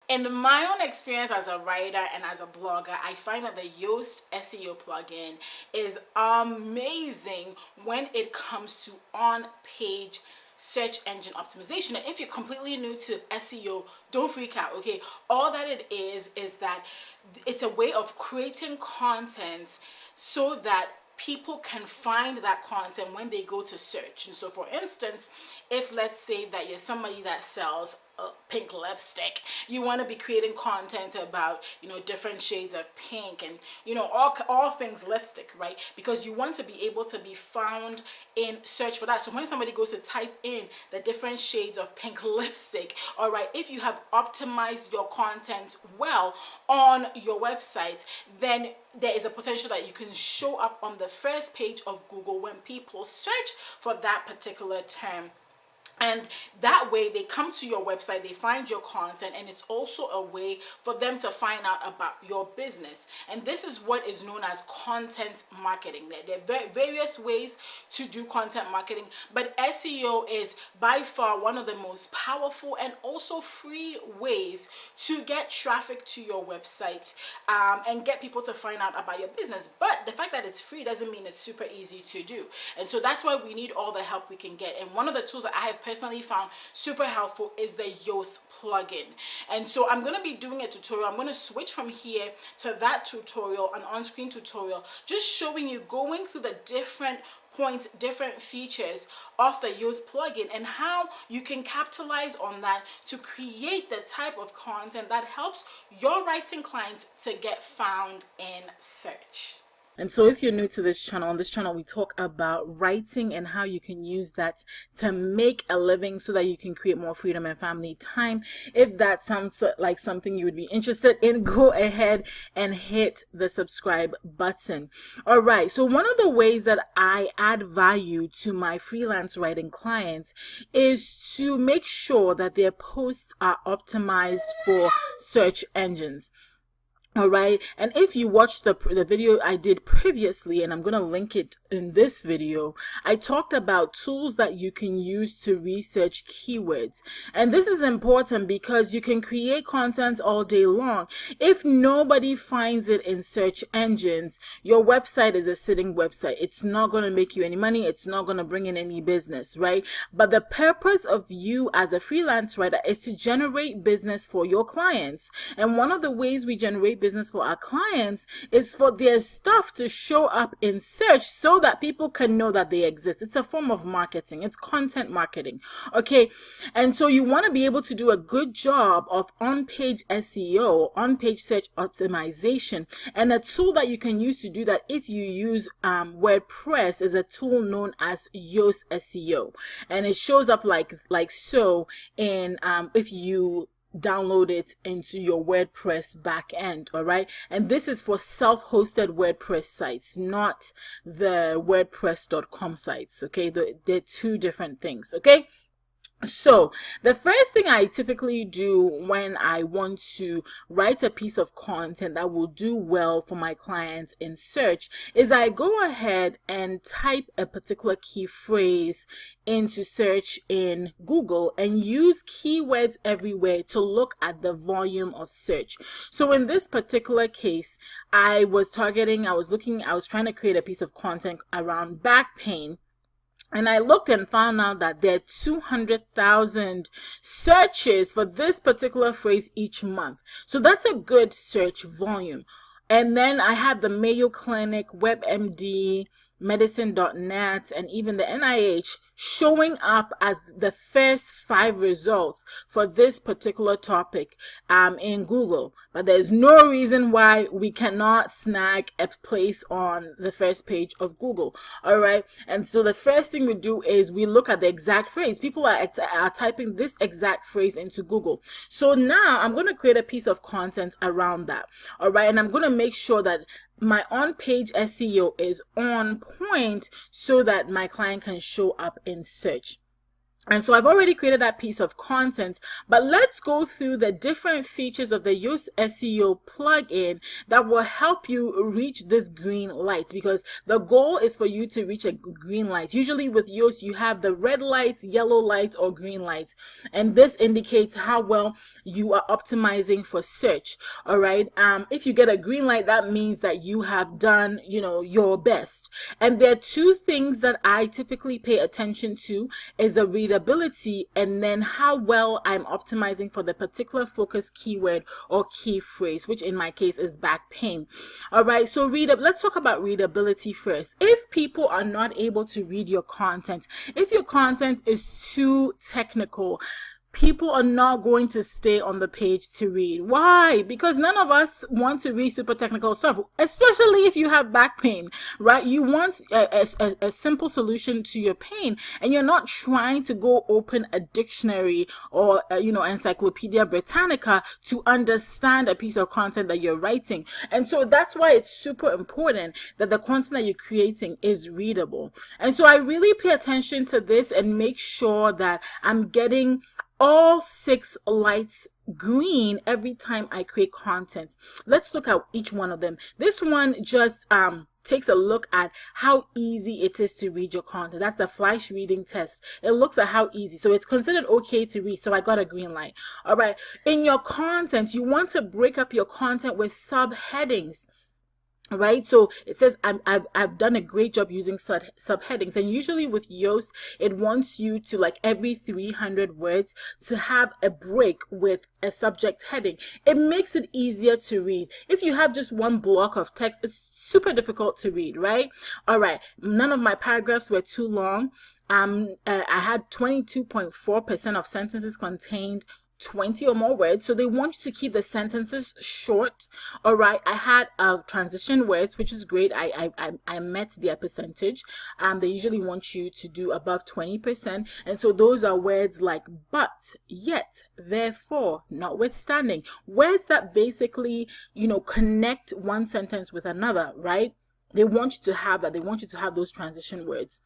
In my own experience as a writer and as a blogger, I find that the Yoast SEO plugin is amazing when it comes to on-page search engine optimization. And if you're completely new to SEO, don't freak out, okay? All that it is that it's a way of creating content so that people can find that content when they go to search. And so for instance, if let's say that you're somebody that sells pink lipstick, you want to be creating content about, different shades of pink and, all things lipstick, right? Because you want to be able to be found in search for that. So when somebody goes to type in the different shades of pink lipstick, all right, if you have optimized your content well on your website, then there is a potential that you can show up on the first page of Google when people search for that particular term. And that way they come to your website, they find your content, and it's also a way for them to find out about your business. And this is what is known as content marketing. There are various ways to do content marketing, but SEO is by far one of the most powerful and also free ways to get traffic to your website and get people to find out about your business. But the fact that it's free doesn't mean it's super easy to do. And so that's why we need all the help we can get. And one of the tools that I have personally found super helpful is the Yoast plugin. And so I'm going to be doing a tutorial. I'm going to switch from here to that tutorial, an on-screen tutorial, just showing you going through the different points, different features of the Yoast plugin and how you can capitalize on that to create the type of content that helps your writing clients to get found in search. And so if you're new to this channel, on this channel we talk about writing and how you can use that to make a living so that you can create more freedom and family time. If that sounds like something you would be interested in, go ahead and hit the subscribe button. All right, so one of the ways that I add value to my freelance writing clients is to make sure that their posts are optimized for search engines. All right, and if you watched the video I did previously, and I'm going to link it in this video, I talked about tools that you can use to research keywords. And this is important because you can create content all day long. If nobody finds it in search engines, your website is a sitting website. It's not going to make you any money. It's not going to bring in any business, right? But the purpose of you as a freelance writer is to generate business for your clients. And one of the ways we generate business for our clients is for their stuff to show up in search so that people can know that they exist. It's a form of marketing. It's content marketing. Okay. And so you want to be able to do a good job of on-page SEO, on-page search optimization. And a tool that you can use to do that if you use WordPress is a tool known as Yoast SEO. And it shows up like so in if you download it into your WordPress backend. All right, and this is for self-hosted WordPress sites, not the WordPress.com sites. Okay, they're two different things. Okay. So the first thing I typically do when I want to write a piece of content that will do well for my clients in search is I go ahead and type a particular key phrase into search in Google and use keywords everywhere to look at the volume of search. So in this particular case, I was trying to create a piece of content around back pain. And I looked and found out that there are 200,000 searches for this particular phrase each month. So that's a good search volume. And then I have the Mayo Clinic, WebMD, medicine.net, and even the NIH showing up as the first 5 results for this particular topic in Google. But there's no reason why we cannot snag a place on the first page of Google. All right. And so the first thing we do is we look at the exact phrase. People are typing this exact phrase into Google. So now I'm going to create a piece of content around that. All right. And I'm going to make sure that my on-page SEO is on point so that my client can show up in search. And so I've already created that piece of content, but let's go through the different features of the Yoast SEO plugin that will help you reach this green light, because the goal is for you to reach a green light. Usually with Yoast, you have the red lights, yellow light, or green light, and this indicates how well you are optimizing for search. All right. If you get a green light, that means that you have done, your best. And there are two things that I typically pay attention to: is the readability, and then how well I'm optimizing for the particular focus keyword or key phrase, which in my case is back pain. All right, so let's talk about readability first. If people are not able to read your content, if your content is too technical, people are not going to stay on the page to read. Why? Because none of us want to read super technical stuff, especially if you have back pain, right? You want a simple solution to your pain, and you're not trying to go open a dictionary or Encyclopedia Britannica to understand a piece of content that you're writing. And so that's why it's super important that the content that you're creating is readable. And so I really pay attention to this and make sure that I'm getting all 6 lights green every time I create content. Let's look at each one of them. This one just takes a look at how easy it is to read your content. That's the Fleisch reading test. It looks at how easy. So it's considered okay to read. So I got a green light. All right. In your content, you want to break up your content with subheadings. Right, so it says I've done a great job using subheadings, and usually with Yoast it wants you to, like, every 300 words to have a break with a subject heading. It makes it easier to read. If you have just one block of text, it's super difficult to read, right? All right, none of my paragraphs were too long. I had 22.4% of sentences contained 20 or more words, so they want you to keep the sentences short. All right, I had transition words, which is great. I met their percentage. They usually want you to do above 20%, and so those are words like but, yet, therefore, notwithstanding, words that basically connect one sentence with another, right? They want you to have that. They want you to have those transition words.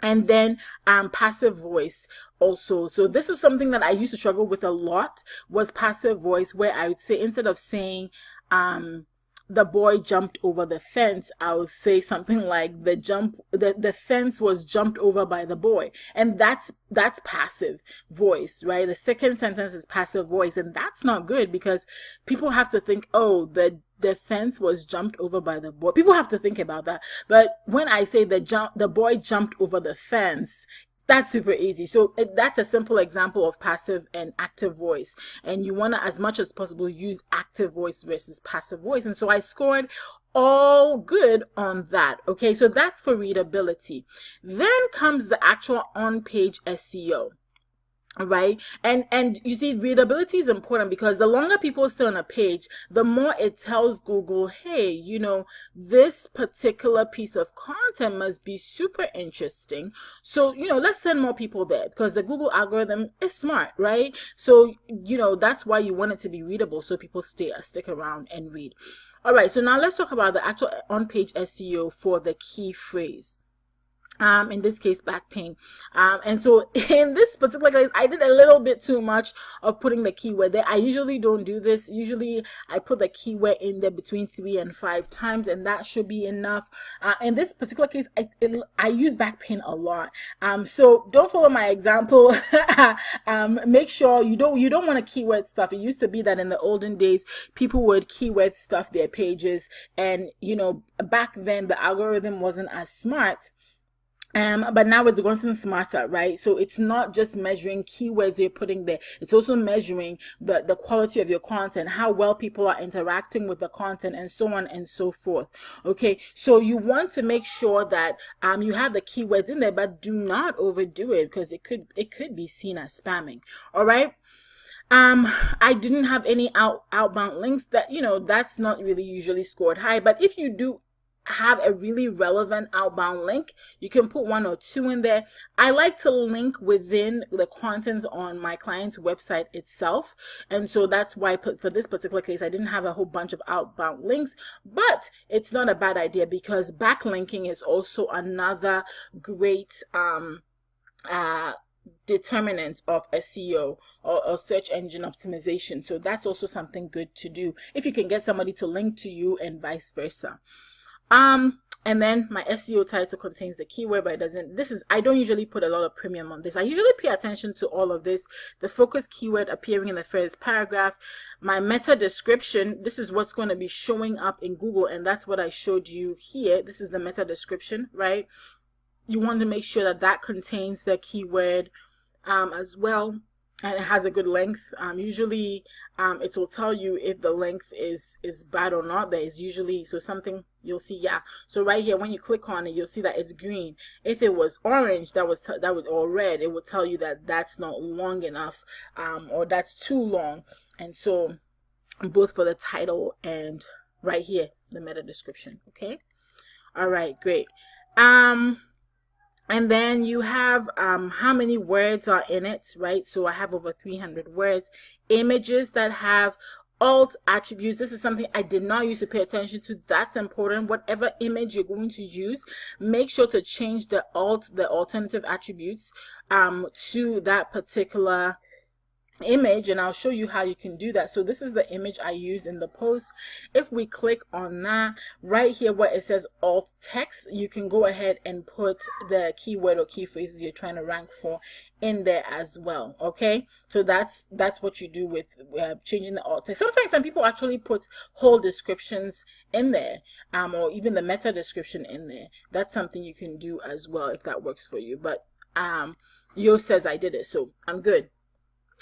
And then passive voice also. So this was something that I used to struggle with a lot, was passive voice, where I would say, instead of saying the boy jumped over the fence, I would say something like the fence was jumped over by the boy. And that's passive voice, right? The second sentence is passive voice, and that's not good, because people have to think, oh, the fence was jumped over by the boy. People have to think about that. But when I say the boy jumped over the fence, that's super easy. So that's a simple example of passive and active voice. And you want to, as much as possible, use active voice versus passive voice. And so I scored all good on that. Okay, so that's for readability. Then comes the actual on-page SEO. Right, and you see, readability is important, because the longer people stay on a page, the more it tells Google, hey, this particular piece of content must be super interesting, so let's send more people there, because the Google algorithm is smart, right? So that's why you want it to be readable, so people stick around and read. All right, so now let's talk about the actual on-page SEO for the key phrase. In this case, back pain. And so in this particular case, I did a little bit too much of putting the keyword there. I usually don't do this. Usually I put the keyword in there between 3 and 5 times, and that should be enough. In this particular case, I use back pain a lot. So don't follow my example. Make sure you don't want to keyword stuff. It used to be that in the olden days, people would keyword stuff their pages, and back then the algorithm wasn't as smart. But now it's gotten smarter, right? So it's not just measuring keywords you're putting there. It's also measuring the quality of your content, how well people are interacting with the content, and so on and so forth. Okay, so you want to make sure that you have the keywords in there, but do not overdo it, because it could be seen as spamming. All right. I didn't have any outbound links. That that's not really usually scored high, but if you do have a really relevant outbound link, you can put 1 or 2 in there. I like to link within the contents on my client's website itself, and so that's why for this particular case I didn't have a whole bunch of outbound links. But it's not a bad idea, because backlinking is also another great determinant of SEO or search engine optimization. So that's also something good to do if you can get somebody to link to you and vice versa. And then my SEO title contains the keyword, but it doesn't. I don't usually put a lot of premium on this. I usually pay attention to all of this. The focus keyword appearing in the first paragraph. My meta description, this is what's going to be showing up in Google, and that's what I showed you here. This is the meta description, right? You want to make sure that that contains the keyword as well, and it has a good length. Usually it will tell you if the length is bad or not. There is usually, so something you'll see, yeah. So right here, when you click on it, you'll see that it's green. If it was orange, or red, it would tell you that that's not long enough, or that's too long. And so both for the title and right here, the meta description. Okay. All right, great. And then you have how many words are in it, right? So I have over 300 words. Images that have alt attributes. This is something I did not use to pay attention to. That's important. Whatever image you're going to use, make sure to change the alternative attributes to that particular image, and I'll show you how you can do that. So this is the image I used in the post. If we click on that right here where it says alt text, you can go ahead and put the keyword or key phrases you're trying to rank for in there as well. Okay, so that's what you do with changing the alt text. Sometimes some people actually put whole descriptions in there, or even the meta description in there. That's something you can do as well if that works for you. But Yoast says I did it, so I'm good.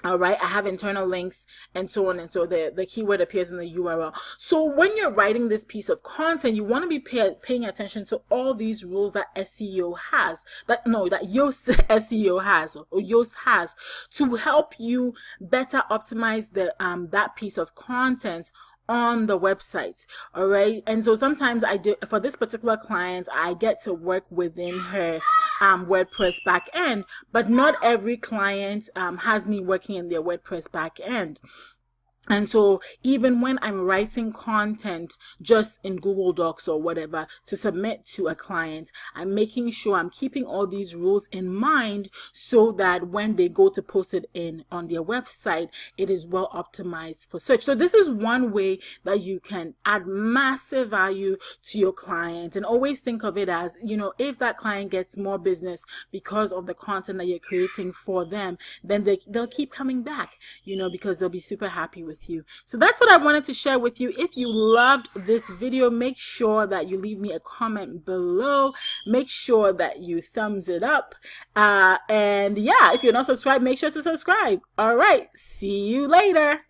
All right, I have internal links and so on, and so the keyword appears in the URL. So when you're writing this piece of content, you want to be paying attention to all these rules that SEO has, that Yoast SEO has, or Yoast has, to help you better optimize the that piece of content on the website. All right, and so sometimes I do, for this particular client, I get to work within her WordPress backend, but not every client has me working in their WordPress backend. And so even when I'm writing content just in Google Docs or whatever to submit to a client, I'm making sure I'm keeping all these rules in mind so that when they go to post it on their website, it is well optimized for search. So this is one way that you can add massive value to your client, and always think of it as, if that client gets more business because of the content that you're creating for them, then they'll keep coming back, because they'll be super happy with you. So that's what I wanted to share with you. If you loved this video, make sure that you leave me a comment below. Make sure that you thumbs it up. And yeah, if you're not subscribed, make sure to subscribe. All right, see you later.